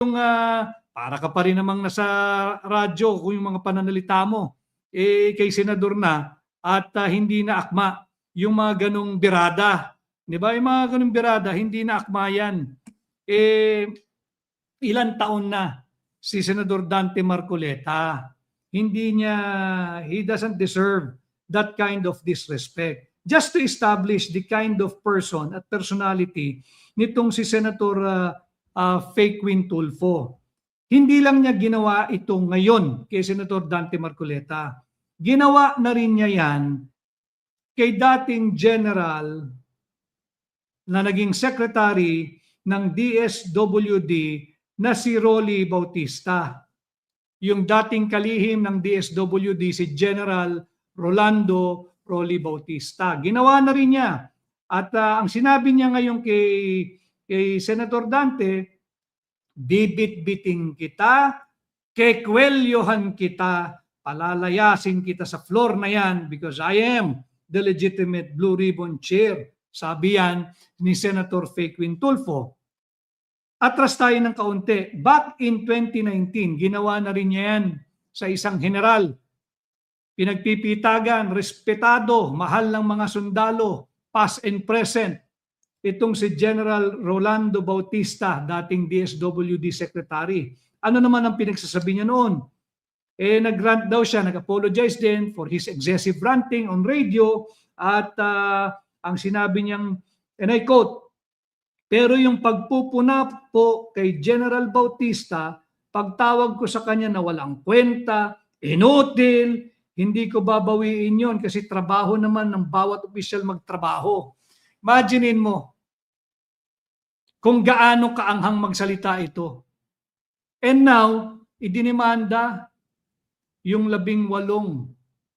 Para ka pa rin namang nasa radyo kung yung mga pananalita mo, kay senador na at hindi na akma yung mga ganong birada. Di ba? Yung mga ganong birada, hindi na akma yan. Ilan taon na si Senador Dante Marcoleta. He doesn't deserve that kind of disrespect. Just to establish the kind of person at personality nitong si Senator Fake Queen Tulfo. Hindi lang niya ginawa ito ngayon kay Senator Dante Marcoleta. Ginawa na rin niya yan kay dating general na naging secretary ng DSWD na si Rolly Bautista. Yung dating kalihim ng DSWD si General Rolando Rolly Bautista. Ginawa na rin niya. At ang sinabi niya ngayon kay Senator Dante, bibit-biting kita, kekwelyohan kita, palalayasin kita sa floor na yan because I am the legitimate Blue Ribbon Chair. Sabi yan ni Senator Fake Queen Tulfo. Atras tayo ng kaunti. Back in 2019, ginawa na rin niya yan sa isang general. Pinagpipitagan, respetado, mahal ng mga sundalo, past and present. Itong si General Rolando Bautista, dating DSWD Secretary. Ano naman ang pinagsasabi niya noon? Nag-rant daw siya, nag-apologize din for his excessive ranting on radio at ang sinabi niyang, and I quote, pero yung pagpupuna po kay General Bautista, pagtawag ko sa kanya na walang kwenta, inutil, hindi ko babawiin yon kasi trabaho naman ng bawat opisyal magtrabaho. Imaginin mo kung gaano kaanghang magsalita ito. And now, idinimanda yung 18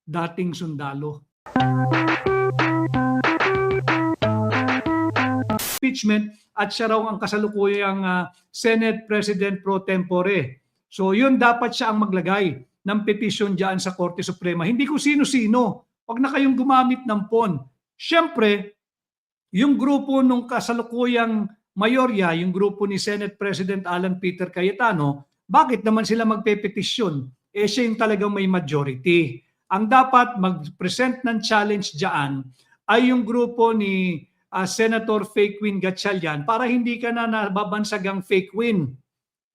dating sundalo. Impeachment at siya raw ang kasalukuyang Senate President pro tempore. So yun dapat siya ang maglagay ng petisyon diyan sa Korte Suprema. Hindi ko sino-sino. Huwag na kayong gumamit ng PON. Siyempre, yung grupo nung kasalukuyang mayorya, yung grupo ni Senate President Alan Peter Cayetano, bakit naman sila magpepetisyon? Siya yung talagang may majority. Ang dapat mag-present ng challenge diyan ay yung grupo ni Senator Fake Queen Gatchalian para hindi ka na nababansagang fake win.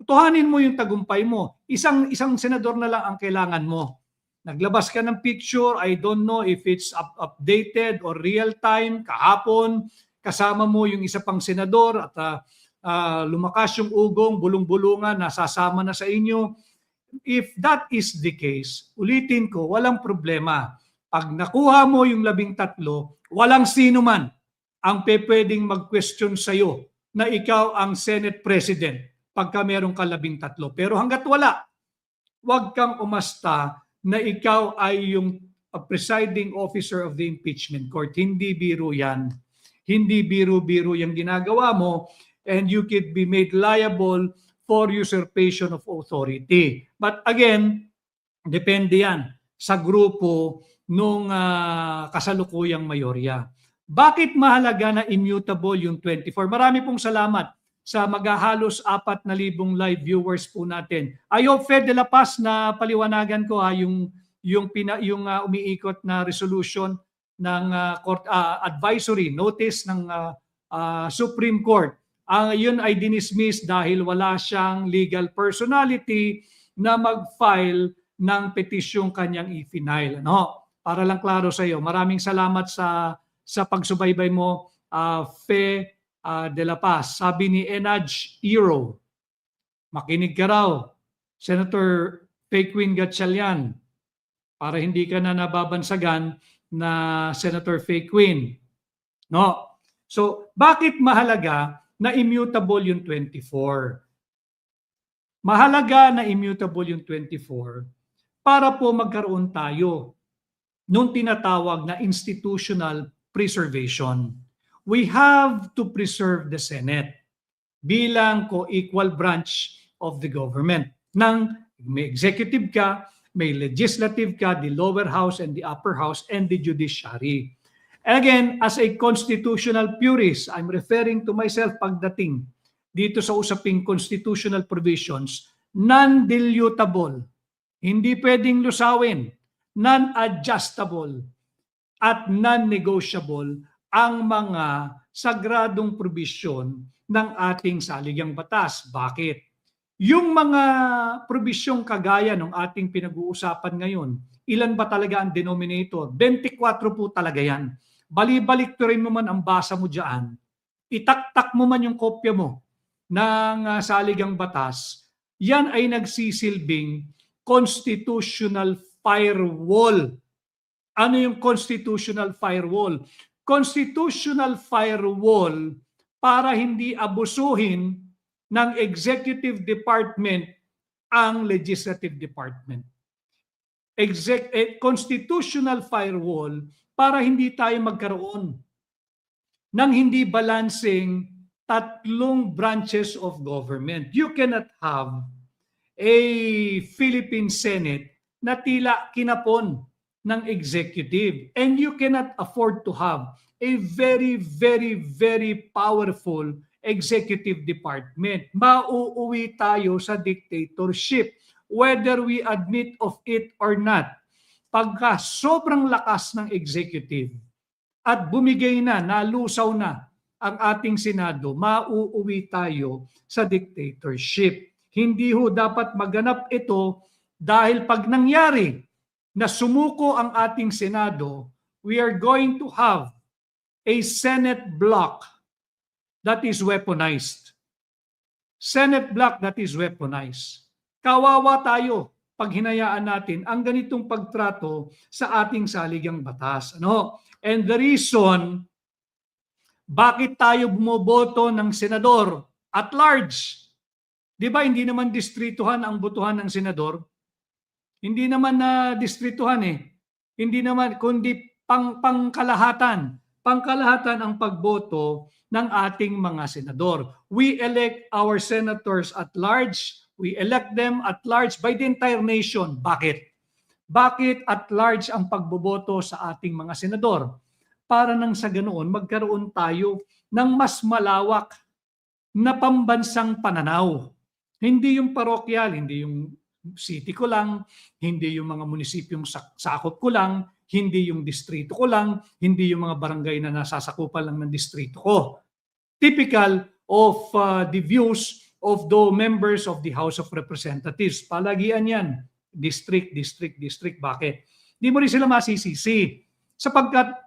Tuhanin mo yung tagumpay mo. Isang senador na lang ang kailangan mo. Naglabas ka ng picture, I don't know if it's updated or real time, kahapon, kasama mo yung isa pang senador at lumakas yung ugong, bulong-bulungan, nasasama na sa inyo. If that is the case, ulitin ko, walang problema. Pag nakuha mo yung 13, walang sino man ang pwedeng mag-question sa'yo na ikaw ang Senate President pagka meron ka 13. Pero hanggat wala, huwag kang umasta na ikaw ay yung presiding officer of the impeachment court. Hindi biro yan. Hindi biro-biro yung ginagawa mo and you could be made liable for usurpation of authority. But again, depende yan sa grupo nung kasalukuyang mayorya. Bakit mahalaga na immutable yung 24? Marami pong salamat sa maghahalos 4,000 live viewers po natin. I hope Fed de la Paz na paliwanagan ko yung umiikot na resolution ng advisory notice ng Supreme Court. Yun ay dinismiss dahil wala siyang legal personality na mag-file ng petisyong kanyang i-final. No? Para lang klaro sa iyo, maraming salamat sa pagsubaybay mo, Fe de la Paz. Sabi ni Enaj Iro, makinig ka raw, Senator Fake Queen Gatchalian, para hindi ka na nababansagan na Senator Fake Queen. No? So, bakit mahalaga na immutable yung 24? Mahalaga na immutable yung 24 para po magkaroon tayo nung tinatawag na institutional preservation. We have to preserve the Senate bilang co-equal branch of the government. May executive ka, may legislative ka, the lower house and the upper house, and the judiciary. And again, as a constitutional purist, I'm referring to myself pagdating dito sa usaping constitutional provisions, non-dilutable, hindi pwedeng lusawin, non-adjustable, at non-negotiable ang mga sagradong probisyon ng ating saligang batas. Bakit? Yung mga probisyong kagaya ng ating pinag-uusapan ngayon, ilan ba talaga ang denominator? 24 po talaga yan. Bali-balik rin mo man ang basa mo dyan, itaktak mo man yung kopya mo ng saligang batas, yan ay nagsisilbing constitutional firewall. Ano yung constitutional firewall? Constitutional firewall para hindi abusuhin ng executive department ang legislative department. Constitutional firewall para hindi tayo magkaroon ng hindi balancing tatlong branches of government. You cannot have a Philippine Senate na tila kinapon ng executive, and you cannot afford to have a very, very, very powerful executive department. Mauuwi tayo sa dictatorship, whether we admit of it or not. Pagka sobrang lakas ng executive at bumigay na, nalusaw na ang ating Senado, mauuwi tayo sa dictatorship. Hindi ho dapat maganap ito dahil pag nangyari na sumuko ang ating Senado, we are going to have a Senate block that is weaponized. Senate block that is weaponized. Kawawa tayo pag hinayaan natin ang ganitong pagtrato sa ating saligang batas. Ano? And the reason bakit tayo bumoboto ng senador at large, di ba hindi naman distrituhan ang botohan ng senador? Hindi naman na distrituhan Hindi naman, kundi pangkalahatan. Pangkalahatan ang pagboto ng ating mga senador. We elect our senators at large. We elect them at large by the entire nation. Bakit? Bakit at large ang pagboboto sa ating mga senador? Para nang sa ganoon magkaroon tayo ng mas malawak na pambansang pananaw. Hindi yung parokyal, hindi yung city ko lang, hindi yung mga munisipyong sakop ko lang, hindi yung distrito ko lang, hindi yung mga barangay na nasasakupan lang ng distrito ko. Typical of the views of the members of the House of Representatives. Palagian yan. District, district, district. Bakit? Hindi mo rin sila masisisi. Sapagkat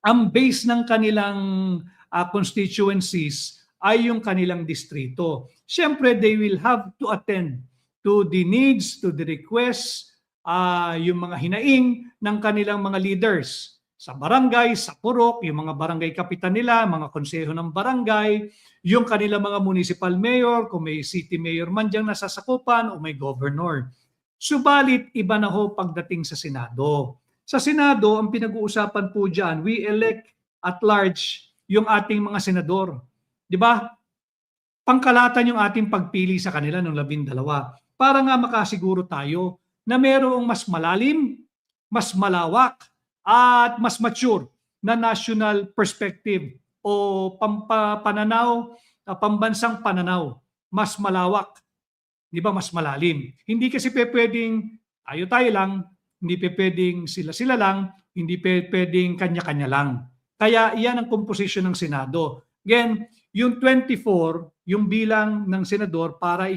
ang base ng kanilang constituencies ay yung kanilang distrito. Siyempre, they will have to attend to the needs, to the requests, yung mga hinaing ng kanilang mga leaders. Sa barangay, sa purok, yung mga barangay kapitan nila, mga konseho ng barangay, yung kanilang mga municipal mayor, kung may city mayor man diyang nasasakupan o may governor. Subalit, iba na ho pagdating sa Senado. Sa Senado, ang pinag-uusapan po dyan, we elect at large yung ating mga senador. Di ba? Pangkalatan yung ating pagpili sa kanila ng 12 para nga makasiguro tayo na mayroong mas malalim, mas malawak, at mas mature na national perspective o pananaw, pambansang pananaw, mas malawak, di ba, mas malalim. Hindi kasi pwedeng tayo-tayo lang, hindi pwedeng sila-sila lang, hindi pwedeng kanya-kanya lang. Kaya iyan ang composition ng Senado. Again, yung 24, yung bilang ng senador para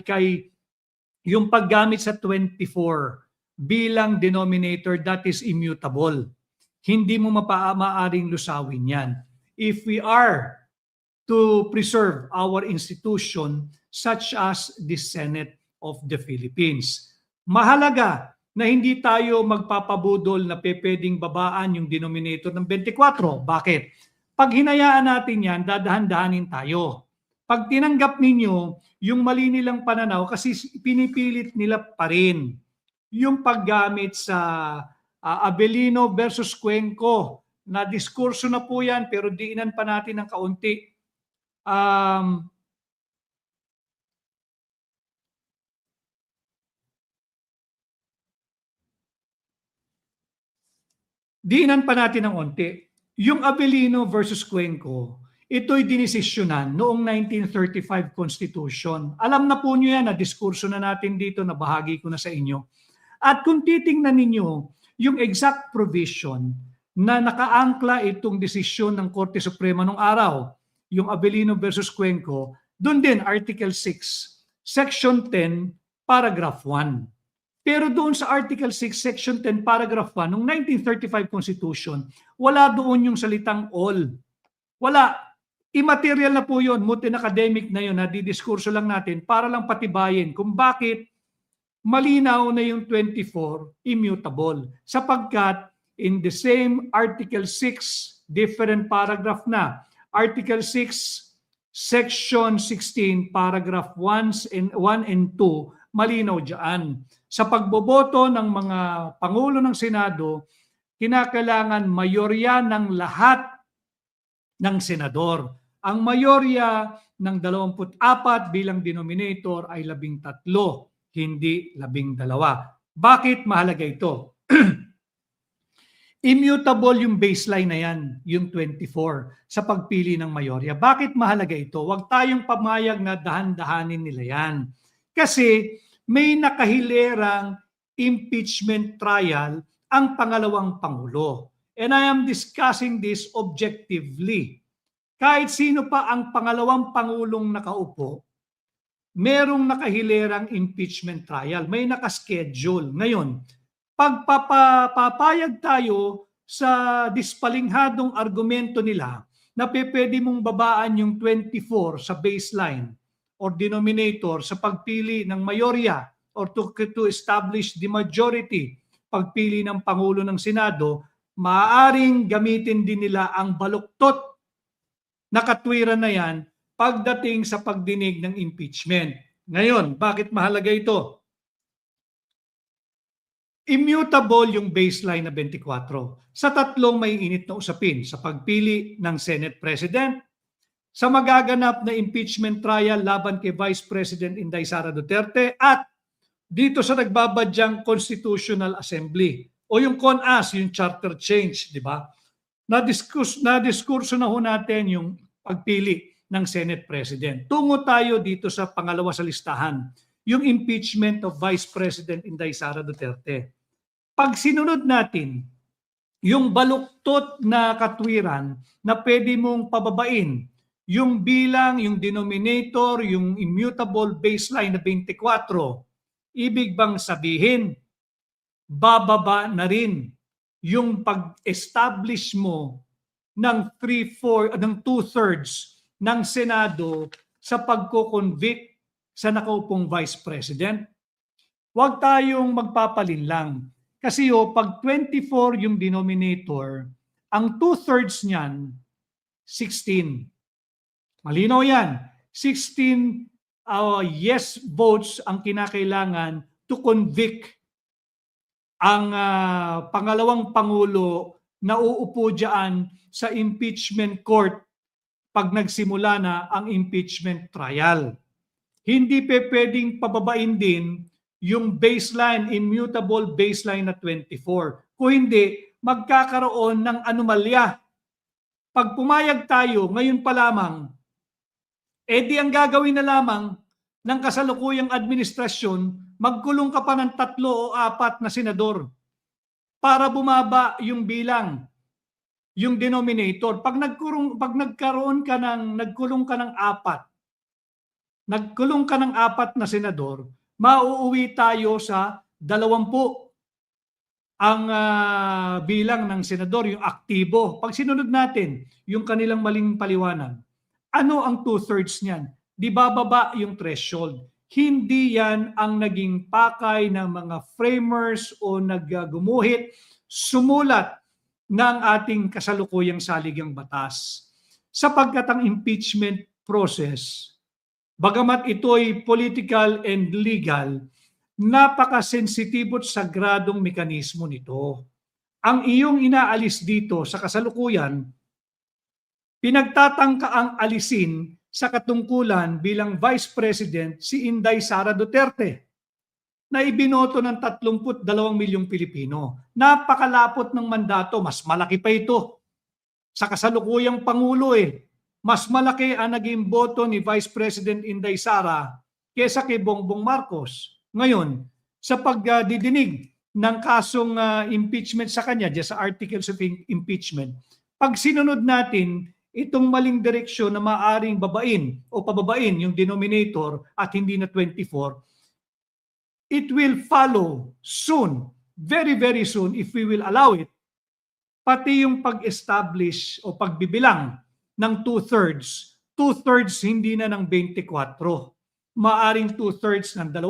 yung paggamit sa 24 bilang denominator that is immutable. Hindi mo maaaring lusawin yan. If we are to preserve our institution such as the Senate of the Philippines. Mahalaga na hindi tayo magpapabudol na pwedeng babaan yung denominator ng 24. Bakit? Pag hinayaan natin yan, dadahan-dahanin tayo. Pag tinanggap ninyo yung mali nilang pananaw kasi pinipilit nila pa rin yung paggamit sa Abelino versus Cuenco na diskurso na po yan pero diinan pa natin ng kaunti. Diinan pa natin ng onti. Yung Abelino versus Cuenco, ito'y dinesisyonan noong 1935 Constitution. Alam na po nyo yan, na diskurso na natin dito, na bahagi ko na sa inyo. At kung titingnan ninyo yung exact provision na nakaangkla itong desisyon ng Korte Suprema nung araw, yung Avellino versus Cuenco, doon din Article 6, Section 10, Paragraph 1. Pero doon sa Article 6, Section 10, Paragraph 1, noong 1935 Constitution, wala doon yung salitang all. Wala. Immaterial na po yun, mutin academic na yun, nadidiskurso lang natin para lang patibayin kung bakit malinaw na yung 24 immutable. Sapagkat in the same Article 6, different paragraph na, Article 6, Section 16, Paragraph 1 and 2, malinaw dyan. Sa pagboboto ng mga Pangulo ng Senado, kinakailangan mayorya ng lahat ng senador. Ang mayorya ng 24 bilang denominator ay 13, hindi 12. Bakit mahalaga ito? Immutable yung baseline na yan, yung 24, sa pagpili ng mayorya. Bakit mahalaga ito? Huwag tayong pamayag na dahan-dahanin nila yan. Kasi may nakahilerang impeachment trial ang pangalawang Pangulo. And I am discussing this objectively. Kahit sino pa ang pangalawang Pangulong nakaupo, merong nakahilerang impeachment trial. May nakaschedule. Ngayon, pagpapayag tayo sa dispalinghadong argumento nila na pwede mong babaan yung 24 sa baseline or denominator sa pagpili ng mayorya or to establish the majority, pagpili ng Pangulo ng Senado, maaaring gamitin din nila ang baluktot na katwiran na yan pagdating sa pagdinig ng impeachment. Ngayon, bakit mahalaga ito? Immutable yung baseline na 24 sa tatlong may init na usapin: sa pagpili ng Senate President, sa magaganap na impeachment trial laban kay Vice President Inday Sara Duterte, at dito sa nagbabadyang Constitutional Assembly o yung CONAS, yung charter change, di ba? Na-diskurso na ho natin yung pagpili ng Senate President. Tungo tayo dito sa pangalawa sa listahan, yung impeachment of Vice President Inday Sara Duterte. Pag sinunod natin yung baluktot na katwiran na pwede mong pababain, yung bilang, yung denominator, yung immutable baseline na 24, ibig bang sabihin, bababa na rin yung pag-establish mo ng 2/3 ng Senado sa pagko-convict sa nakaupong Vice President? Huwag tayong magpapalinlang. Kasi pag 24 yung denominator, ang 2/3 niyan, 16. Malinaw yan. 16 yes votes ang kinakailangan to convict ang pangalawang Pangulo na uupo dyan sa impeachment court pag nagsimula na ang impeachment trial. Hindi pwedeng pababain din yung baseline, immutable baseline na 24. Kung hindi, magkakaroon ng anomalya. Pag pumayag tayo, ngayon pa lamang, di ang gagawin na lamang ng kasalukuyang administrasyon, magkulong ka pa ng 3 o 4 na senador para bumaba yung bilang, yung denominator. Pag nagkulong ka ng 4 na senador, mauuwi tayo sa 20 ang bilang ng senador, yung aktibo. Pag sinunod natin yung kanilang maling paliwanag, ano ang 2/3 niyan? Di bababa yung threshold. Hindi yan ang naging pakay ng mga framers o naggumuhit, sumulat ng ating kasalukuyang saligang batas. Sapagkat ang impeachment process, bagamat ito'y political and legal, napakasensitibo at sagradong mekanismo nito. Ang iyong inaalis dito sa kasalukuyan, pinagtatangka ang alisin sa katungkulan bilang Vice President si Inday Sara Duterte na ibinoto ng 32 milyong Pilipino. Napakalapot ng mandato, mas malaki pa ito sa kasalukuyang Pangulo . mas malaki ang naging boto ni Vice President Inday Sara kesa kay Bongbong Marcos. Ngayon, sa pagdidinig ng kasong impeachment sa kanya, just sa articles of impeachment, pag sinunod natin itong maling direksyon na maaring babain o pababain yung denominator at hindi na 24, it will follow soon, very, very soon, if we will allow it, pati yung pag-establish o pagbibilang ng two-thirds hindi na ng 24. Maaring two-thirds ng 20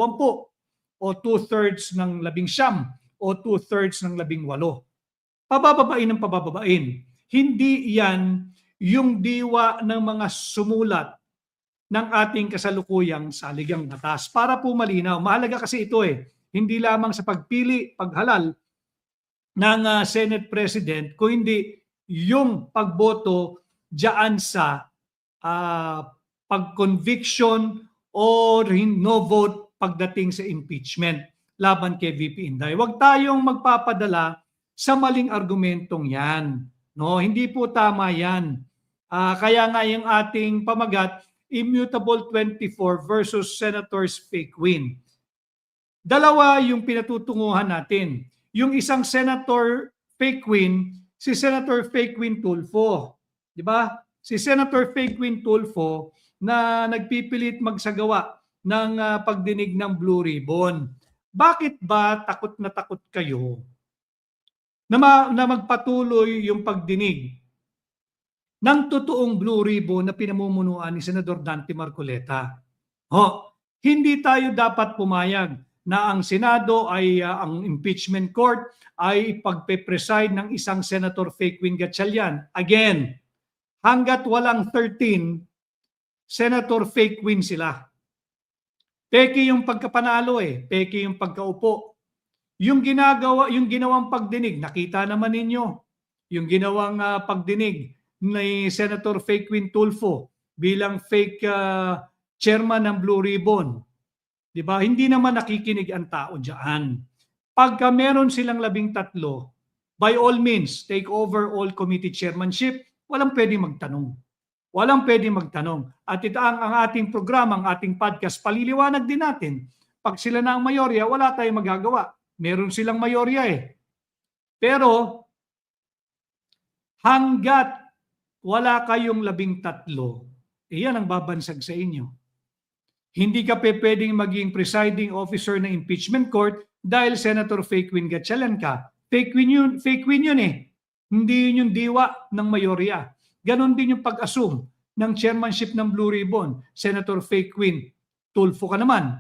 o two-thirds ng 19 o two-thirds ng 18. Pabababain ng pababain. Hindi yan yung diwa ng mga sumulat ng ating kasalukuyang saligang batas. Para po malinaw, mahalaga kasi ito hindi lamang sa pagpili, paghalal ng Senate President, kung hindi yung pagboto diyan sa pag-conviction or no vote pagdating sa impeachment laban kay VP Inday. Huwag tayong magpapadala sa maling argumentong yan. No, hindi po tama yan. Kaya nga yung ating pamagat, immutable 24 versus Senator's fake win. Dalawa yung pinatutunguhan natin. Yung isang Senator fake win, si Senator fake win Tulfo. Di ba? Si Senator fake win Tulfo na nagpipilit magsagawa ng pagdinig ng Blue Ribbon. Bakit ba takot na takot kayo na magpatuloy yung pagdinig ng totoong Blue Ribbon na pinamumunuan ni Senador Dante Marcoleta? Hindi tayo dapat pumayag na ang Senado ay ang impeachment court ay pagpe-preside ng isang Senator fake win Gatchalian. Again, hanggat walang 13, Senator fake win sila. Peke yung pagkapanalo peke yung pagkaupo. Yung ginawang pagdinig, nakita naman ninyo, yung ginawang pagdinig ni Senator fake win Tulfo bilang fake chairman ng Blue Ribbon. Diba? Hindi naman nakikinig ang tao diyan. Pagka meron silang 13, by all means, take over all committee chairmanship, walang pwedeng magtanong. Walang pwedeng magtanong. At ito ang ating programa, ang ating podcast, paliliwanag din natin. Pag sila na ang mayorya, wala tayong magagawa. Meron silang mayorya Pero, hanggat wala kayong 13, iyan ang babansag sa inyo. Hindi ka pwedeng maging presiding officer ng impeachment court dahil Senator fake win Gatchalian ka. Fake win yun Hindi yun yung diwa ng mayorya. Ganon din yung pag-assume ng chairmanship ng Blue Ribbon. Senator fake win, Tulfo ka naman.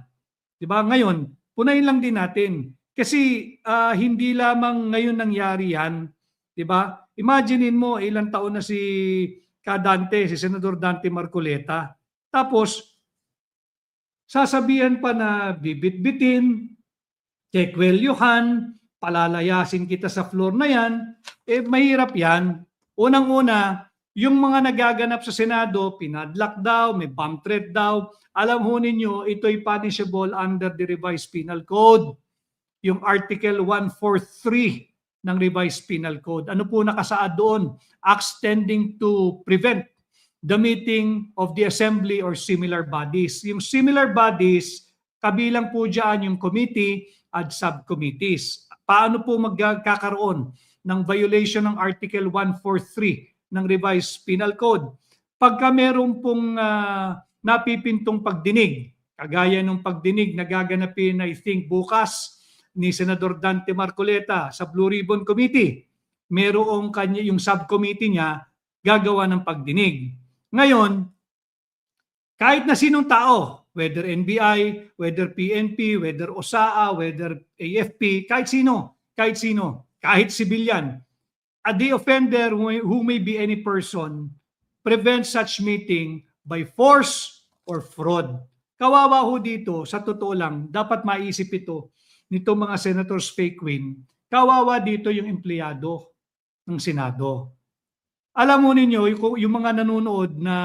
Diba? Ngayon, punayin lang din natin. Kasi hindi lamang ngayon nangyari yan. Diba? Imaginein mo, ilang taon na si si Senador Dante Marcoleta. Tapos, sasabihan pa na bibit-bitin, kekwelyuhan, palalayasin kita sa floor na yan, mahirap yan. Unang-una, yung mga nagaganap sa Senado, pinadlock daw, may bomb threat daw. Alam ho ninyo, ito'y punishable under the revised penal code. Yung Article 143 ng revised penal code. Ano po nakasaad doon? Acts tending to prevent the meeting of the assembly or similar bodies. Yung similar bodies, kabilang po dyan yung committee at subcommittees. Paano po magkakaroon ng violation ng Article 143 ng revised penal code? Pagka meron pong napipintong pagdinig, kagaya ng pagdinig na gaganapin, I think, bukas ni Senador Dante Marcoleta sa Blue Ribbon Committee, merong yung subcommittee niya gagawa ng pagdinig. Ngayon, kahit na sinong tao, whether NBI, whether PNP, whether OSAA, whether AFP, kahit sino, kahit civilian, the offender who may be any person prevents such meeting by force or fraud. Kawawa ho dito, sa totoo lang, dapat maisip ito nito mga senators fake win. Kawawa dito yung empleyado ng Senado. Alam mo ninyo, yung mga nanonood na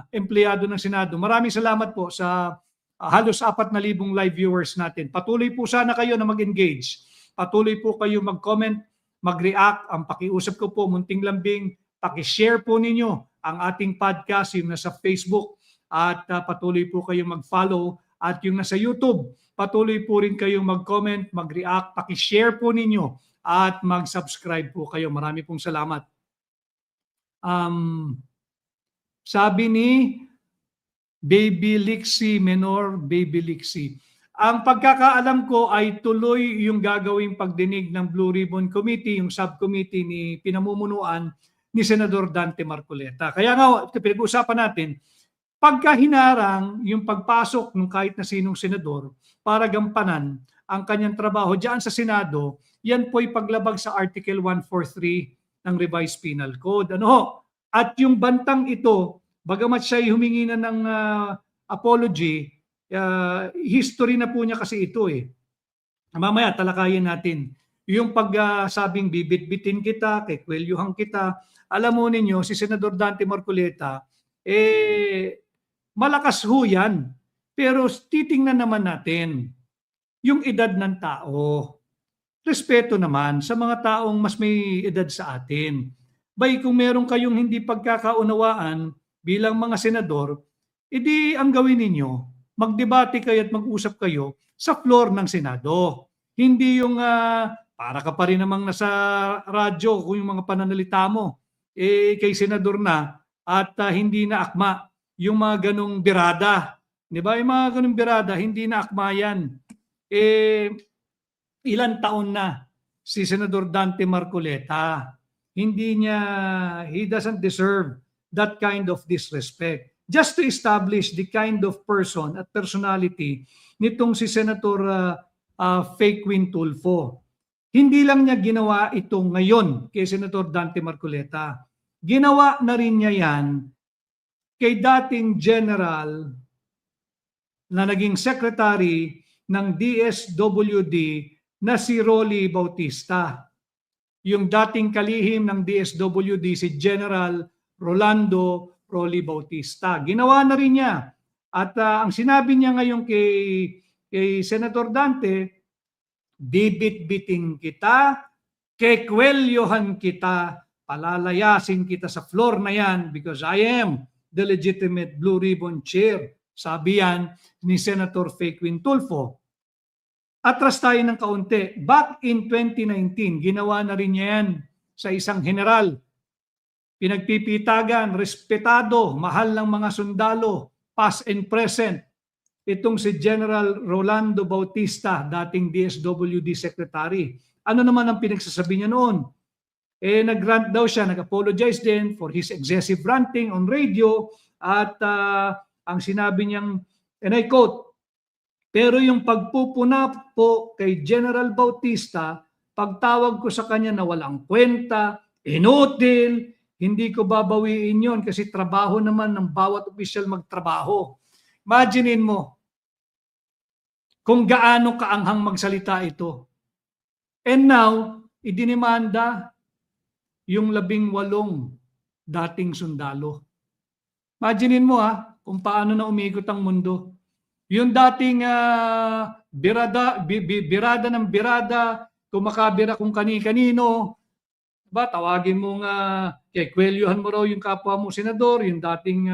empleyado ng Senado, maraming salamat po sa halos 4,000 live viewers natin. Patuloy po sana kayo na mag-engage. Patuloy po kayo mag-comment, mag-react. Ang pakiusap ko po, munting lambing, paki-share po ninyo ang ating podcast, yung nasa Facebook, at patuloy po kayong mag-follow, at yung nasa YouTube, patuloy po rin kayong mag-comment, mag-react, paki-share po ninyo at mag-subscribe po kayo. Marami pong salamat. Sabi ni Baby Lixie Menor, Baby Lixie, ang pagkakaalam ko ay tuloy yung gagawing pagdinig ng Blue Ribbon Committee, yung subcommittee ni pinamumunuan ni Senador Dante Marcoleta. Kaya nga, pinag-uusapan natin, pagka hinarang yung pagpasok ng kahit na sinong senador para gampanan ang kanyang trabaho diyan sa Senado, yan po'y paglabag sa Article 143 ng Revised Penal Code. Ano ho? At yung bantang ito, bagamat siya humingi na ng apology, history na po niya kasi ito eh. Mamaya talakayin natin. Yung pagsabing bibit-bitin kita, kikwelyuhan kita, alam mo ninyo, si Senador Dante Marcoleta, malakas ho yan. Pero titingnan naman natin yung edad ng tao. Respeto naman sa mga taong mas may edad sa atin. Bay, kung meron kayong hindi pagkakaunawaan bilang mga senador, edi ang gawin ninyo, magdebate kayo at mag-usap kayo sa floor ng Senado. Hindi yung para ka pa rin namang nasa radyo kung yung mga pananalita mo kay senador na at hindi na akma yung mga ganong birada. Di ba? Yung mga ganong birada, hindi na akma yan. Ilan taon na si Senador Dante Marcoleta. He doesn't deserve that kind of disrespect. Just to establish the kind of person at personality nitong si Senator Fake Queen Tulfo. Hindi lang niya ginawa ito ngayon kay Senator Dante Marcoleta. Ginawa na rin niya yan kay dating general na naging secretary ng DSWD na si Rolly Bautista. Yung dating kalihim ng DSWD si General Rolando Rolly Bautista. Ginawa na rin niya. At ang sinabi niya ngayon kay Senator Dante, bibit-biting kita, kekwelyohan kita, palalayasin kita sa floor na yan because I am the legitimate Blue Ribbon Chair. Sabi yan ni Senator Fake Queen Tulfo. Atras tayo ng kaunti. Back in 2019, ginawa na rin niya yan sa isang general. Pinagpipitagan, respetado, mahal ng mga sundalo, past and present. Itong si General Rolando Bautista, dating DSWD Secretary. Ano naman ang pinagsasabi niya noon? Nag-rant daw siya, nag-apologize din for his excessive ranting on radio at ang sinabi niyang, and I quote, pero yung pagpupuna po kay General Bautista, pagtawag ko sa kanya na walang kwenta, inutil, hindi ko babawiin yon kasi trabaho naman ng bawat opisyal magtrabaho. Imaginin mo kung gaano kaanghang magsalita ito. And now, idinimanda yung 18 dating sundalo. Imaginin mo kung paano na umikot ang mundo. Yung dating birada ng birada, kumakabira kung kani-kanino, ba, tawagin mo kwelyuhan mo raw yung kapwa mo senador, yung dating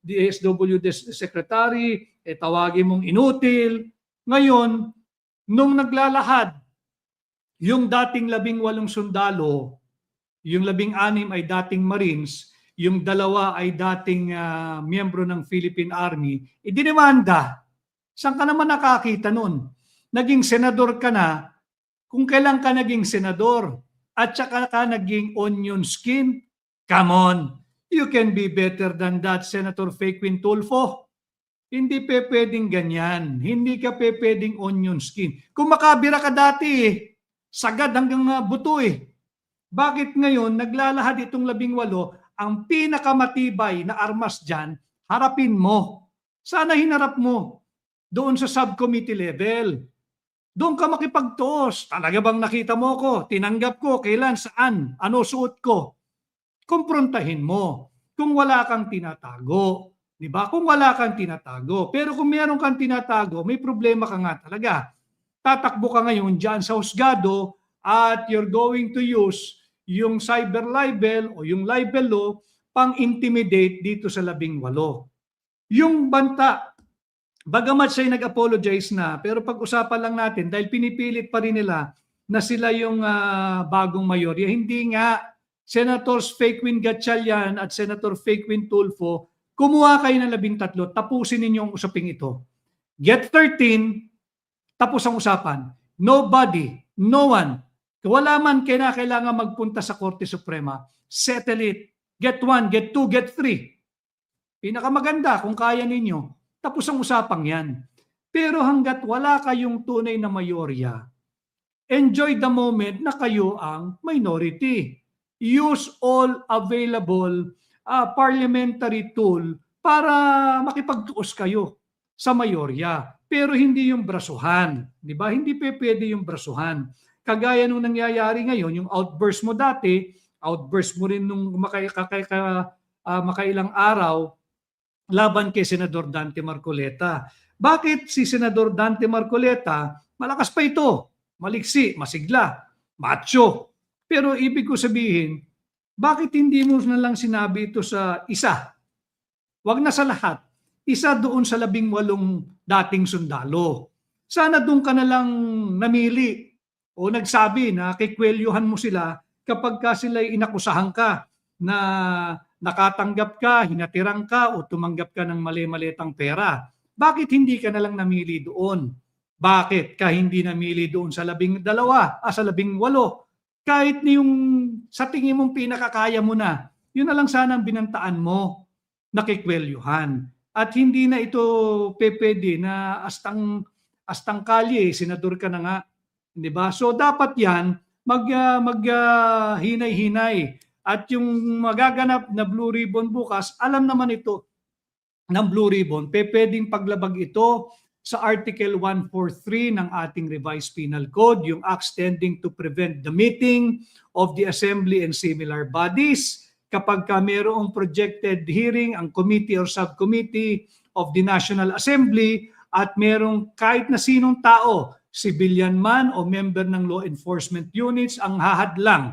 DSWD secretary, tawagin mong inutil. Ngayon, nung naglalahad, yung dating 18 sundalo, yung 16 ay dating Marines, yung 2 ay dating miyembro ng Philippine Army, idinimanda. Saan ka naman nakakita nun? Naging senador ka na, kung kailan ka naging senador, at saka ka naging onion skin, come on, you can be better than that, Senator Fake Queen Tulfo. Hindi pwedeng ganyan. Hindi ka pwedeng onion skin. Kung makabira ka dati sagad hanggang buto Bakit ngayon naglalahad itong 18, ang pinakamatibay na armas dyan, harapin mo. Sana hinarap mo doon sa subcommittee level. Doon ka makipagtuos. Talaga bang nakita mo ko? Tinanggap ko? Kailan? Saan? Ano suot ko? Kumprontahin mo. Kung wala kang tinatago. Diba? Kung wala kang tinatago. Pero kung meron kang tinatago, may problema ka nga talaga. Tatakbo ka ngayon dyan sa husgado at you're going to use yung cyber libel o yung libel law pang-intimidate dito sa 18. Yung banta, bagamat siya nag-apologize na, pero pag-usapan lang natin dahil pinipilit pa rin nila na sila yung bagong mayorya. Hindi nga, Senators Faquin Gatchalian at Senator Faquin Tulfo, kumuha kayo ng 13, tapusin ninyo ang usaping ito. Get 13, tapos ang usapan. Nobody, no one, wala man kailangan magpunta sa Korte Suprema, settle it. Get 1, get 2, get 3. Pinakamaganda kung kaya ninyo, tapos ang usapang yan. Pero hanggat wala kayong tunay na mayorya, enjoy the moment na kayo ang minority. Use all available parliamentary tool para makipagtuos kayo sa mayorya. Pero hindi yung brasuhan. Di ba? Hindi pwede yung brasuhan. Kagaya nung nangyayari ngayon, yung outburst mo dati, outburst mo rin nung makailang araw laban kay Senador Dante Marcoleta. Bakit si Senador Dante Marcoleta, malakas pa ito, maliksi, masigla, macho. Pero ibig ko sabihin, bakit hindi mo na lang sinabi ito sa isa? Wag na sa lahat. Isa doon sa 18 dating sundalo. Sana doon ka na lang namili o nagsabi na kikwelyuhan mo sila kapag ka sila'y inakusahan ka na nakatanggap ka, hinatirang ka o tumanggap ka ng mali-malitang pera. Bakit hindi ka na lang namili doon? Bakit ka hindi namili doon sa 12, sa 18? Kahit yung sa tingin mong pinakakaya mo na, yun na lang sana ang binantaan mo, nakikwelyuhan. At hindi na ito pwede na astang kalye, senador ka na nga. Di ba? So dapat yan, hinay-hinay. At yung magaganap na Blue Ribbon bukas, alam naman ito ng Blue Ribbon, pwedeng paglabag ito sa Article 143 ng ating Revised Penal Code, yung acts tending to prevent the meeting of the assembly and similar bodies. Kapag ka mayroong projected hearing ang committee or subcommittee of the National Assembly at mayroong kahit na sinong tao, civilian man o member ng law enforcement units ang hahadlang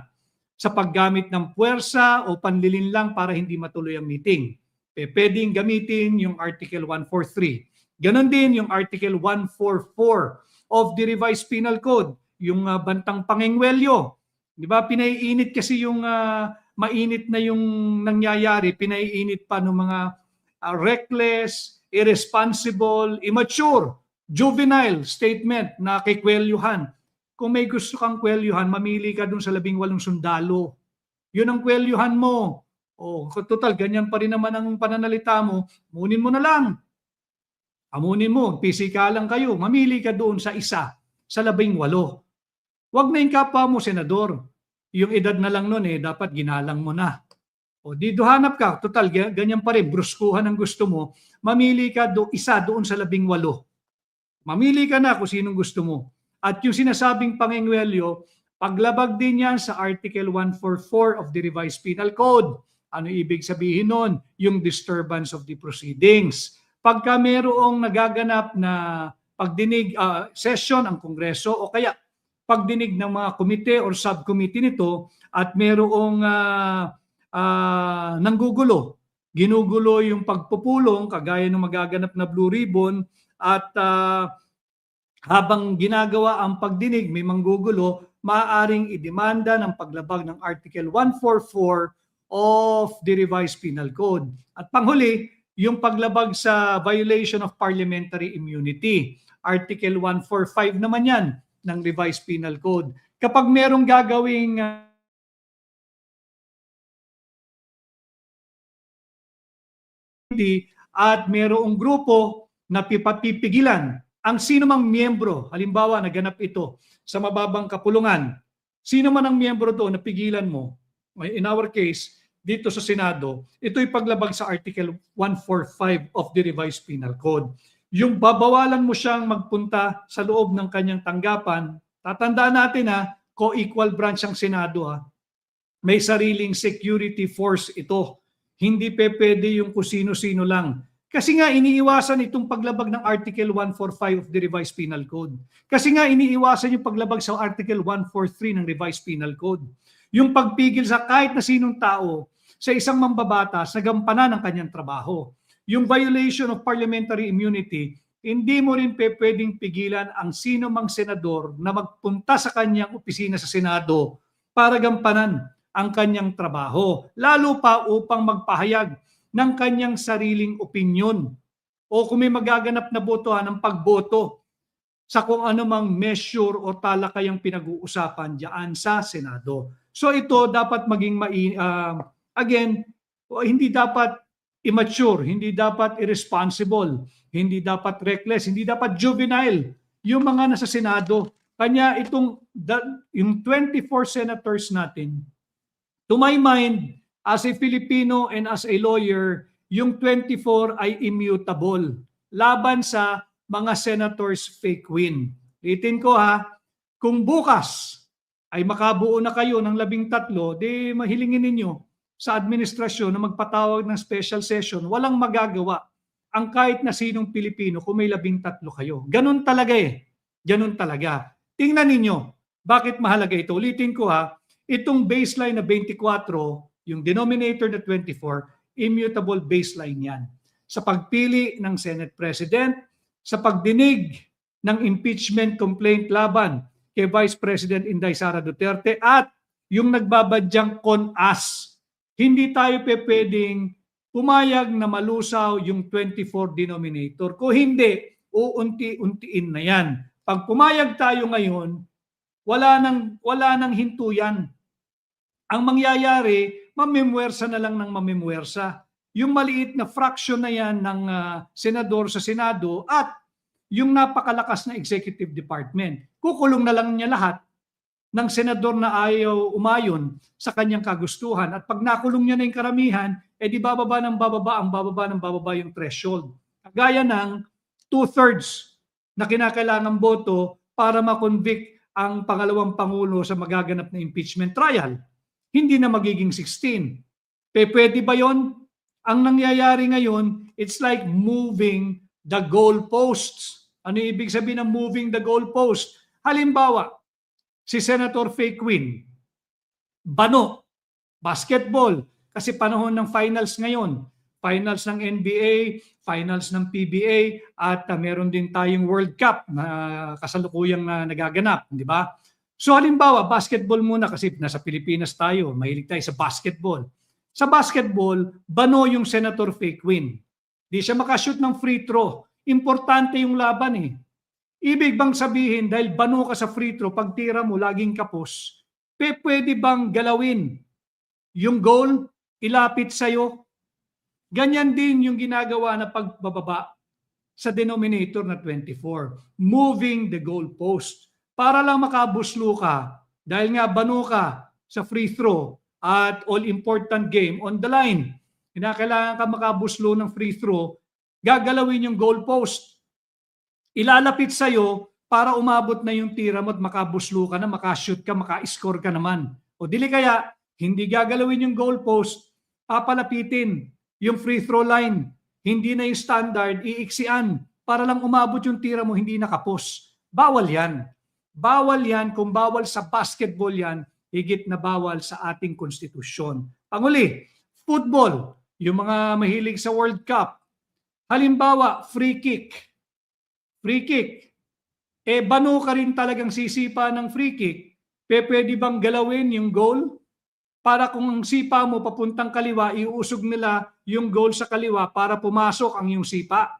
sa paggamit ng puwersa o panlilinlang para hindi matuloy ang meeting. Pwedeng gamitin yung Article 143. Ganon din yung Article 144 of the Revised Penal Code, yung bantang pangengwelyo. Di ba? Pinaiinit kasi yung mainit na yung nangyayari, pinaiinit pa ng mga reckless, irresponsible, immature, juvenile statement na kikwelyuhan. Kung may gusto kang kwelyuhan, mamili ka dun sa 18 sundalo. Yun ang kwelyuhan mo. O, total, ganyan pa rin naman ang pananalita mo, munin mo na lang. Amunin mo, pisikalan kayo, mamili ka doon sa isa, sa 18. Huwag na yung kapwa mo, senador. Yung edad na lang nun dapat ginalang mo na. O dito hanap ka, total, ganyan pa rin, bruskuhan ang gusto mo, mamili ka isa doon sa 18. Mamili ka na kung sinong gusto mo. At yung sinasabing pangengwelyo, paglabag din yan sa Article 144 of the Revised Penal Code. Ano ibig sabihin nun? Yung disturbance of the proceedings. Pagka mayroong nagaganap na pagdinig, session ang Kongreso o kaya pagdinig ng mga komite or subcommittee nito at mayroong nanggugulo, ginugulo yung pagpupulong kagaya ng magaganap na Blue Ribbon at habang ginagawa ang pagdinig may manggugulo, maaaring idemanda ng paglabag ng Article 144 of the Revised Penal Code. At panghuli, yung paglabag sa violation of parliamentary immunity. Article 145 naman yan ng Revised Penal Code. Kapag merong gagawing at merong grupo na pipigilan ang sino mang miyembro, halimbawa naganap ito sa mababang kapulungan, sino man ang miyembro doon na pigilan mo, in our case, dito sa Senado, ito'y paglabag sa Article 145 of the Revised Penal Code. Yung babawalan mo siyang magpunta sa loob ng kanyang tanggapan, tatandaan natin co-equal branch ang Senado May sariling security force ito. Hindi pwede yung kung sino-sino lang. Kasi nga iniiwasan itong paglabag ng Article 145 of the Revised Penal Code. Kasi nga iniiwasan yung paglabag sa Article 143 ng Revised Penal Code. Yung pagpigil sa kahit na sinong tao sa isang mambabatas na gampanan ang kanyang trabaho. Yung violation of parliamentary immunity, hindi mo rin pwedeng pigilan ang sino mang senador na magpunta sa kanyang opisina sa Senado para gampanan ang kanyang trabaho, lalo pa upang magpahayag ng kanyang sariling opinyon o kung may magaganap na botohan ng pagboto sa kung anumang measure o talakayang pinag-uusapan diyan sa Senado. So ito dapat maging again, hindi dapat immature, hindi dapat irresponsible, hindi dapat reckless, hindi dapat juvenile yung mga nasa Senado. Kanya yung 24 senators natin, to my mind, as a Filipino and as a lawyer, yung 24 ay immutable laban sa mga senators fake win. Ulitin ko ha, kung bukas ay makabuo na kayo ng 13, di mahilingin ninyo sa administrasyon na magpatawag ng special session, walang magagawa ang kahit na sinong Pilipino kung may 13 kayo. Ganun talaga eh. Ganun talaga. Tingnan ninyo, bakit mahalaga ito? Ulitin ko ha, itong baseline na 24, yung denominator na 24, immutable baseline yan. Sa pagpili ng Senate President, sa pagdinig ng impeachment complaint laban kay Vice President Inday Sara Duterte at yung nagbabadyang CONAS. Hindi tayo pwedeng pumayag na malusaw yung 24 denominator. Kung hindi, uunti-untiin na yan. Pag pumayag tayo ngayon, wala nang hintuyan. Ang mangyayari, mamimwersa na lang ng mamimwersa. Yung maliit na fraction na yan ng senador sa Senado at yung napakalakas na executive department. Kukulong na lang niya lahat ng senador na ayaw umayon sa kanyang kagustuhan. At pag nakulong niya na yung karamihan, di bababa ng bababa yung threshold. Kagaya ng 2/3 na kinakailangang boto para makonvict ang pangalawang Pangulo sa magaganap na impeachment trial. Hindi na magiging 16. Pwede ba yon? Ang nangyayari ngayon, it's like moving the goalposts. Ano ibig sabihin ng moving the goalpost? Halimbawa, si Senator Faye Quinn, bano, basketball, kasi panahon ng finals ngayon. Finals ng NBA, finals ng PBA, at meron din tayong World Cup na kasalukuyang nagaganap, di ba? So halimbawa, basketball muna kasi nasa Pilipinas tayo, mahilig tayo sa basketball. Sa basketball, bano yung Senator Faye Quinn. Di siya makashoot ng free throw. Importante yung laban eh. Ibig bang sabihin, dahil bano ka sa free throw, pag tira mo, laging kapos, pwede bang galawin yung goal, ilapit sa'yo? Ganyan din yung ginagawa na pagbababa sa denominator na 24. Moving the goalpost. Para lang makabuslo ka, dahil nga bano ka sa free throw at all-important game on the line. Kailangan ka makabuslo ng free throw, gagalawin yung goalpost. Ilalapit sa'yo para umabot na yung tira mo at makabuslo ka na, makashoot ka, maka-score ka naman. O dili kaya, hindi gagalawin yung goalpost, papalapitin yung free throw line. Hindi na yung standard, iiksian para lang umabot yung tira mo, hindi nakapos. Bawal yan. Bawal yan. Kung bawal sa basketball yan, higit na bawal sa ating konstitusyon. Panguli, football, yung mga mahilig sa World Cup. Halimbawa, free kick. Free kick. Bano ka rin talagang sisipa ng free kick. Pwede bang galawin yung goal? Para kung ang sipa mo papuntang kaliwa, iuusog nila yung goal sa kaliwa para pumasok ang iyong sipa.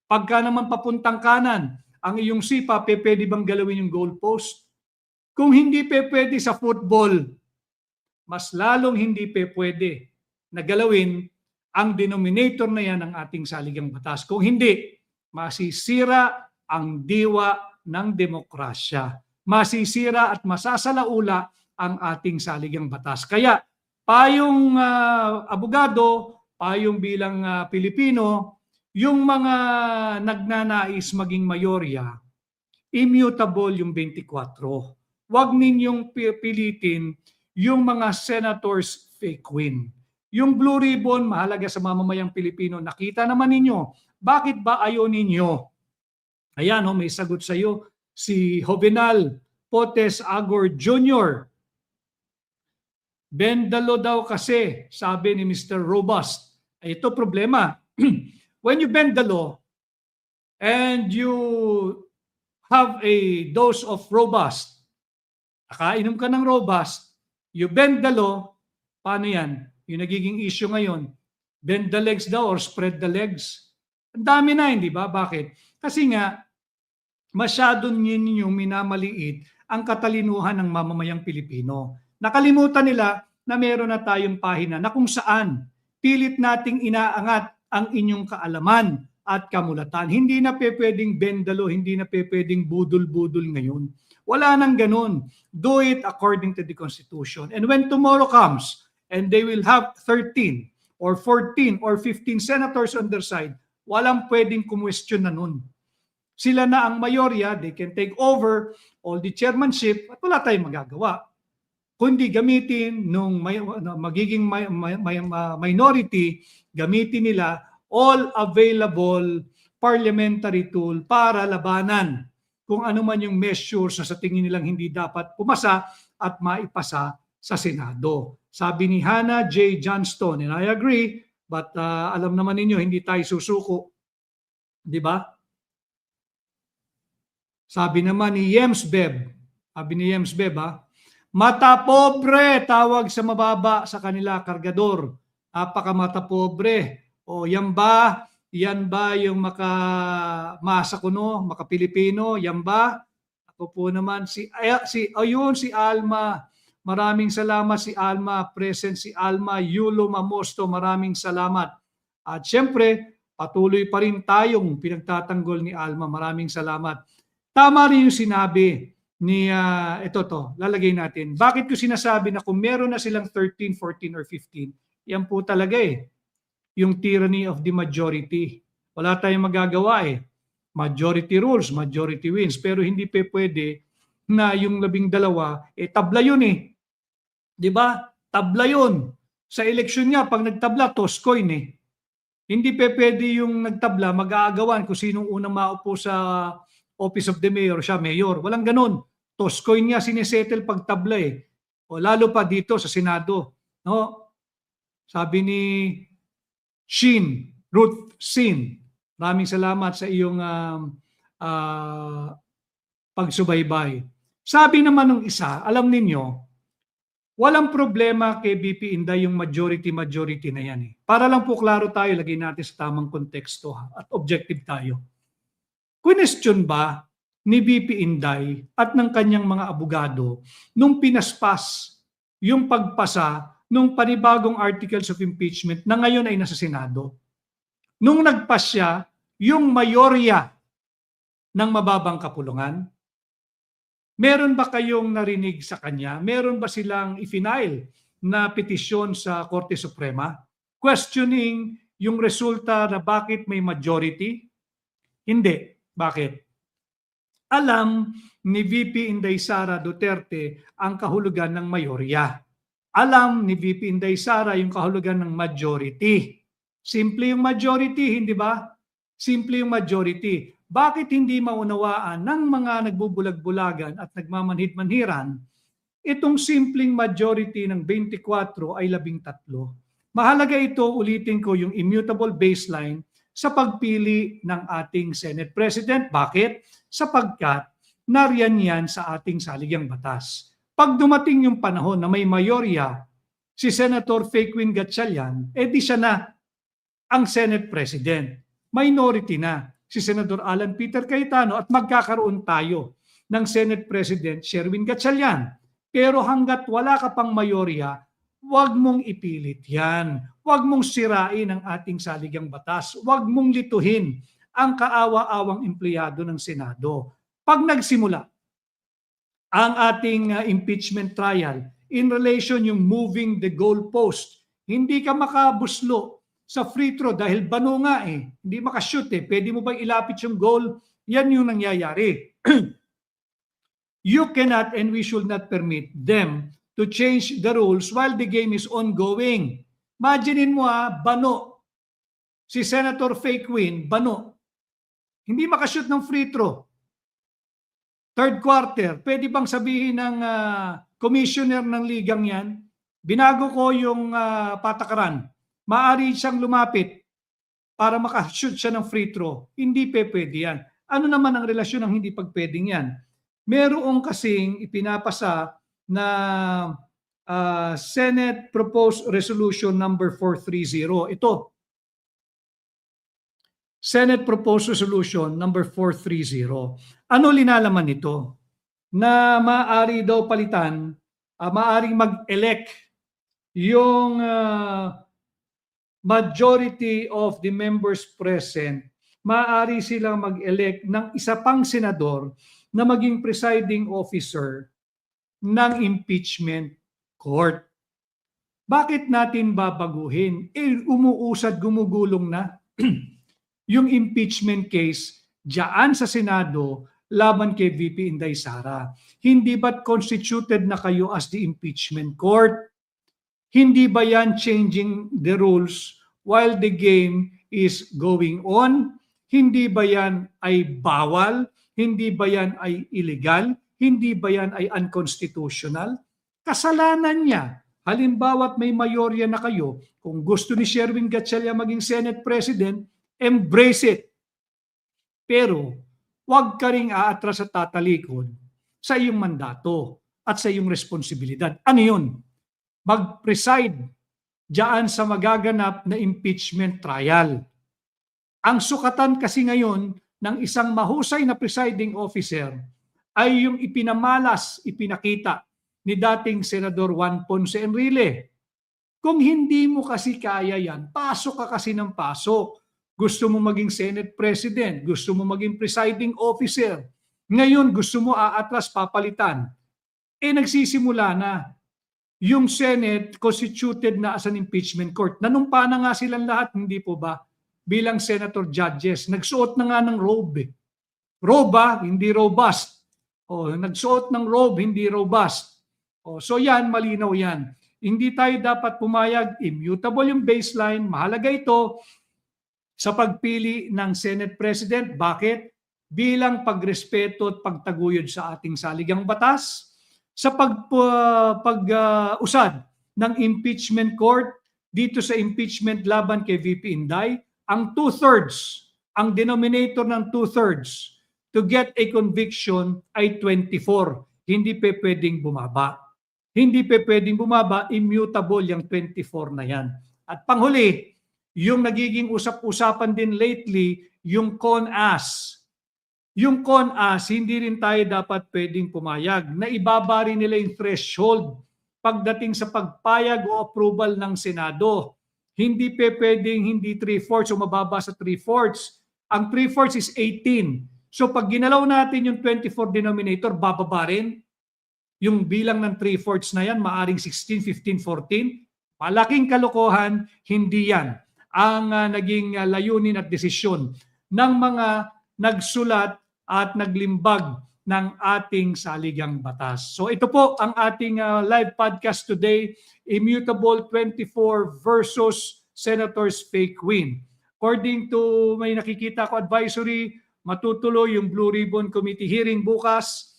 Pagka naman papuntang kanan, ang iyong sipa, pwede bang galawin yung goal post? Kung hindi pwede sa football, mas lalong hindi pwede na galawin ang denominator na yan ng ating saligang batas. Kung hindi, masisira ang diwa ng demokrasya. Masisira at masasalaula ang ating saligang batas. Kaya payong abogado, payong bilang Pilipino, yung mga nagnanais maging mayorya, immutable yung 24. Huwag ninyong pilitin yung mga senators fake win. Yung blue ribbon, mahalaga sa mamamayang Pilipino. Nakita naman ninyo, bakit ba ayaw ninyo? Ayan, may sagot sa iyo si Jovenal Potes Agor Jr. Bend the law daw kasi, sabi ni Mr. Robust. Ito problema. When you bend the law and you have a dose of Robust, nakainom ka ng Robust, you bend the law, paano yan? Yung nagiging issue ngayon, bend the legs daw or spread the legs. Ang dami na, hindi ba? Bakit? Kasi nga, masyado ninyong minamaliit ang katalinuhan ng mamamayang Pilipino. Nakalimutan nila na meron na tayong pahina na kung saan pilit nating inaangat ang inyong kaalaman at kamulatan. Hindi na pwedeng bendalo, hindi na pwedeng budol-budol ngayon. Wala nang ganun. Do it according to the Constitution. And when tomorrow comes and they will have 13 or 14 or 15 senators on their side, walang pwedeng kumwestiyon na nun. Sila na ang mayorya, they can take over all the chairmanship at wala tayong magagawa. Kundi gamitin nung magiging minority, gamitin nila all available parliamentary tool para labanan kung ano man yung measures na sa tingin nilang hindi dapat pumasa at maipasa sa Senado. Sabi ni Hannah J. Johnston, and I agree, but alam naman ninyo, hindi tayo susuko. Di ba? Sabi naman ni Yems Beb, mata pobre, tawag sa mababa sa kanila, kargador. Mata pobre. O yan ba yung masa kuno, maka-Pilipino, yan ba? Ako po naman, si Alma. Maraming salamat si Alma, present si Alma, Yulo Mamosto, maraming salamat. At syempre, patuloy pa rin tayong pinagtatanggol ni Alma, maraming salamat. Tama rin yung sinabi ni, lalagay natin. Bakit ko sinasabi na kung meron na silang 13, 14, or 15, yan po talaga yung tyranny of the majority. Wala tayong magagawa Majority rules, majority wins. Pero hindi pwede na yung 12, tabla yun Di ba? Tabla yun. Sa eleksyon nga, pag nagtabla, toss coin Hindi pwede yung nagtabla, mag-aagawan kung sinong unang maupo sa Office of the Mayor, siya mayor. Walang ganun. Toss coin nga sinisettle pag tabla O lalo pa dito sa Senado. No? Sabi ni Ruth Sin, maraming salamat sa iyong pagsubaybay. Sabi naman ng isa, alam ninyo, walang problema kay BP Inday yung majority na yan Para lang po klaro tayo, lagay natin sa tamang konteksto at objective tayo. Question ba ni BP Inday at ng kanyang mga abogado nung pinaspas yung pagpasa nung panibagong articles of impeachment na ngayon ay nasa Senado? Nung nagpas siya, yung mayorya ng mababang kapulungan, meron ba kayong narinig sa kanya? Meron ba silang i-file na petisyon sa Korte Suprema questioning yung resulta na bakit may majority? Hindi. Bakit? Alam ni VP Inday Sara Duterte ang kahulugan ng mayorya. Alam ni VP Inday Sara yung kahulugan ng majority. Simple yung majority, hindi ba? Simple yung majority. Bakit hindi maunawaan ng mga nagbubulag-bulagan at nagmamanhid-manhiran itong simpleng majority ng 24 ay 13? Mahalaga ito, ulitin ko, yung immutable baseline sa pagpili ng ating Senate President. Bakit? Sapagkat nariyan yan sa ating saligang batas. Pag dumating yung panahon na may mayorya, si Senator Faquin Gatchalian, di siya na ang Senate President. Minority na si Senator Alan Peter Cayetano at magkakaroon tayo ng Senate President Sherwin Gatchalian. Pero hanggat wala ka pang mayorya, huwag mong ipilit yan. Huwag mong sirain ang ating saligang batas. Huwag mong lituhin ang kaawa-awang empleyado ng Senado. Pag nagsimula ang ating impeachment trial in relation yung moving the goalpost, hindi ka makabuslo sa free throw dahil bano nga hindi makashoot Pwede mo bang ilapit yung goal? Yan yung nangyayari. You cannot and we should not permit them to change the rules while the game is ongoing. Imaginin mo bano. Si Senator Faquin, bano. Hindi makashoot ng free throw. Third quarter, pwede bang sabihin ng commissioner ng ligang yan binago ko yung patakaran. Maaari siyang lumapit para makashoot siya ng free throw. Hindi pwede yan. Ano naman ang relasyon ng hindi pagpwedeng yan? Meron kasing ipinapasa na Senate Proposed Resolution number 430. Ito, Senate Proposed Resolution number 430. Ano linalaman nito? Na maaari daw palitan, maaring mag-elect yung majority of the members present, maaari silang mag-elect ng isa pang senador na maging presiding officer ng impeachment court. Bakit natin babaguhin? Umuusad, gumugulong na yung impeachment case diyan sa Senado laban kay VP Inday Sara. Hindi ba't constituted na kayo as the impeachment court? Hindi ba yan changing the rules while the game is going on? Hindi ba yan ay bawal? Hindi ba yan ay illegal? Hindi ba yan ay unconstitutional? Kasalanan niya. Halimbawa't may mayorya na kayo, kung gusto ni Sherwin Gatchalian maging Senate President, embrace it. Pero huwag ka ring aatras at tatalikod sa iyong mandato at sa iyong responsibilidad. Ano yun? Mag-preside diyan sa magaganap na impeachment trial. Ang sukatan kasi ngayon ng isang mahusay na presiding officer ay yung ipinakita ni dating Senador Juan Ponce Enrile. Kung hindi mo kasi kaya yan, pasok ka kasi ng pasok. Gusto mo maging Senate President, gusto mo maging presiding officer. Ngayon gusto mo aatras, papalitan. Nagsisimula na. Yung Senate constituted na as an impeachment court. Nanumpa na nga silang lahat, hindi po ba? Bilang senator judges. Nagsuot na nga ng robe. Robe, hindi robust. Nagsuot ng robe, hindi robust. So yan, malinaw yan. Hindi tayo dapat pumayag, immutable yung baseline. Mahalaga ito sa pagpili ng Senate President. Bakit? Bilang pagrespeto at pagtaguyod sa ating saligang batas, sa pag-usad ng impeachment court dito sa impeachment laban kay VP Inday, ang 2/3, ang denominator ng 2/3 to get a conviction ay 24. Hindi pwedeng bumaba. Hindi pwedeng bumaba, immutable yung 24 na yan. At panghuli, yung nagiging usap-usapan din lately, yung CONAS. Yung CONAS, hindi rin tayo dapat pwedeng pumayag na ibaba rin nila yung threshold pagdating sa pagpayag o approval ng Senado. Hindi pwedeng hindi 3/4 o mababa sa 3/4. Ang 3/4 is 18. So pag ginalaw natin yung 24 denominator, bababa rin. Yung bilang ng 3/4 na yan, maaring 16, 15, 14. Malaking kalokohan, hindi yan ang naging layunin at desisyon ng mga nagsulat at naglimbag ng ating saligang batas. So ito po ang ating live podcast today, Immutable 24 versus Senators Fake Win. According to may nakikita ko advisory, matutuloy yung Blue Ribbon Committee hearing bukas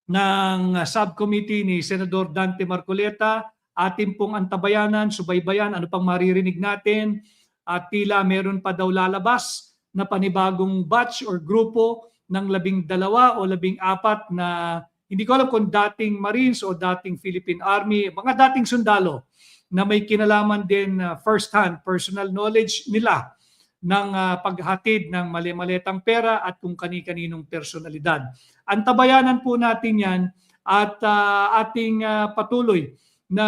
ng subcommittee ni Senador Dante Marcoleta. Atin pong antabayanan, subaybayan, ano pang maririnig natin. At tila meron pa daw lalabas na panibagong batch or grupo ng 12 o 14 na hindi ko alam kung dating Marines o dating Philippine Army, mga dating sundalo na may kinalaman din first-hand personal knowledge nila ng paghatid ng mali-maletang pera at kung kani-kaninong personalidad. Antabayanan po natin yan at ating patuloy na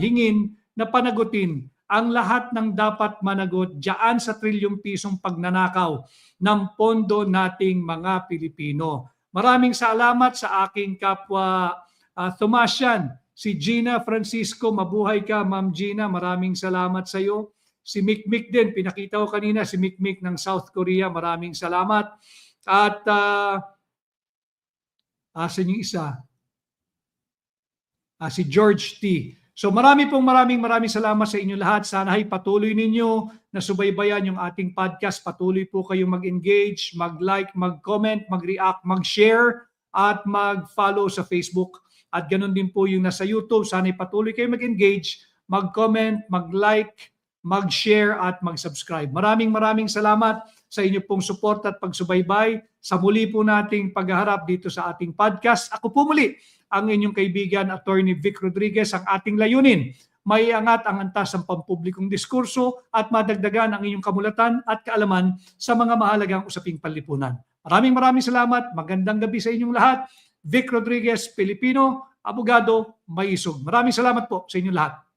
hingin na panagutin ang lahat ng dapat managot diyan sa trilyong pisong pagnanakaw ng pondo nating mga Pilipino. Maraming salamat sa aking kapwa Thomasian, si Gina Francisco. Mabuhay ka, Ma'am Gina. Maraming salamat sa iyo. Si Mikmik din, pinakita ko kanina, si Mikmik ng South Korea. Maraming salamat. At asan yung isa? Si George T. So maraming salamat sa inyo lahat. Sana ay patuloy ninyo na subaybayan yung ating podcast. Patuloy po kayong mag-engage, mag-like, mag-comment, mag-react, mag-share at mag-follow sa Facebook. at ganun din po yung nasa YouTube. Sana'y patuloy kayo mag-engage, mag-comment, mag-like, mag-share at mag-subscribe. Maraming salamat sa inyo pong support at pagsubaybay sa muli po nating paghaharap dito sa ating podcast. Ako po muli ang inyong kaibigan, Attorney Vic Rodriguez. Ang ating layunin, maiangat ang antas ng pampublikong diskurso at madagdagan ang inyong kamulatan at kaalaman sa mga mahalagang usaping panlipunan. Maraming salamat. Magandang gabi sa inyong lahat. Vic Rodriguez, Pilipino, abogado, may isog. Maraming salamat po sa inyong lahat.